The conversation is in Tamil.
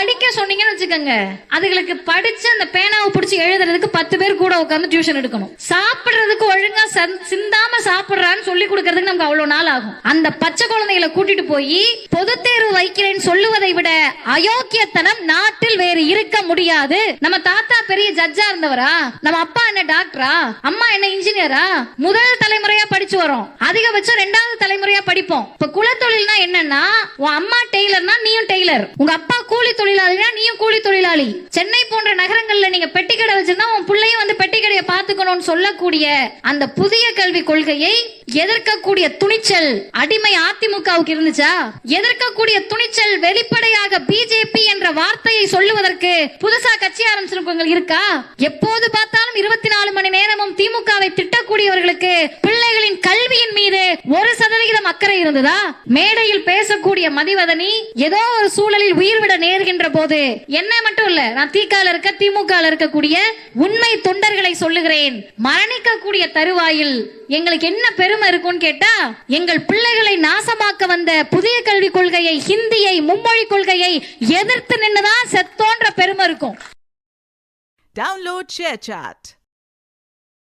படிக்க சொன்னீங்கன்னு வச்சுக்கோங்க, அதுகளுக்கு படிச்சு அந்த பேனாவை பிடிச்சி எழுதுறதுக்கு 10 பேர் கூட உட்காந்து டியூஷன் எடுக்கணும். சாப்பிடுறதுக்கு ஒழுங்கா சிந்தாம சாப்பிடுறான்னு சொல்லி கொடுக்கறதுக்கு நமக்கு அவ்வளவு நாள் ஆகும். அந்த பச்சை குழந்தைகளை கூட்டிட்டு போய் பொது தேர்வு வைக்கிறேன்னு சொல்லுவதை விட அயோக்கியத்தனம் நாட்டில் வேறு இருக்க முடியாது. நம்ம தாத்தா பெரிய ஜட்ஜா இருந்தவரா? நம்ம அப்பா என்ன டாக்டரா? அம்மா என்ன இன்ஜினியரா? முதல் தலைமுறையா படிச்சு வரோம், அதிகபட்சம் 2வது தலைமுறையா படிப்போம். இப்ப குலத்தொழில்னா என்னன்னா, உன் அம்மா டெய்லர்னா நீயும் டெய்லர், உங்க அப்பா கூலி தொழிலாளினா நீயும் கூலி தொழிலாளி. சென்னை போன்ற நகரங்கள்ல நீங்க பெட்டி கடை வச்சிருந்தா உன் பிள்ளையும் வந்து பெட்டி கடையை பாத்துக்கணும்னு சொல்லக்கூடிய அந்த புதிய கல்வி கொள்கையை எதிர்க்கக்கூடிய துணிச்சல் அடிமை அதிமுகவுக்கு இருந்துச்சா? எதிர்க்கக்கூடிய துணிச்சல் வெளிப்படையாக பிஜேபி என்ற வார்த்தையை சொல்லுவதற்கு புதுசா கட்சி ஆரம்பிச்சிருக்கவங்க இருக்கா? எப்போது பார்த்தாலும் 24 மணி நேரமும் திமுகவை திட்டக்கூடியவர்களுக்கு பிள்ளைகளின் கல்வியின் மீது 1% அக்கறை இருந்ததா? மேடையில் பேசக்கூடிய மதிவதனி ஏதோ ஒரு சூழலில் உயிர்விட நேர்கின்ற போது என்ன மட்டும் இல்ல, நான் திகால இருக்க திமுக இருக்கக்கூடிய உண்மை தொண்டர்களை சொல்லுகிறேன், மரணிக்கக்கூடிய தருவாயில் எங்களுக்கு என்ன பெருமை இருக்கும்னு கேட்டா, எங்கள் பிள்ளைகளை நாசமாக்க வந்த புதிய கல்விக் கொள்கையை, ஹிந்தியை, மும்மொழி கொள்கையை எதிர்த்து நின்னுதான் செத்தோன்ற பெருமை இருக்கும். Download ShareChat.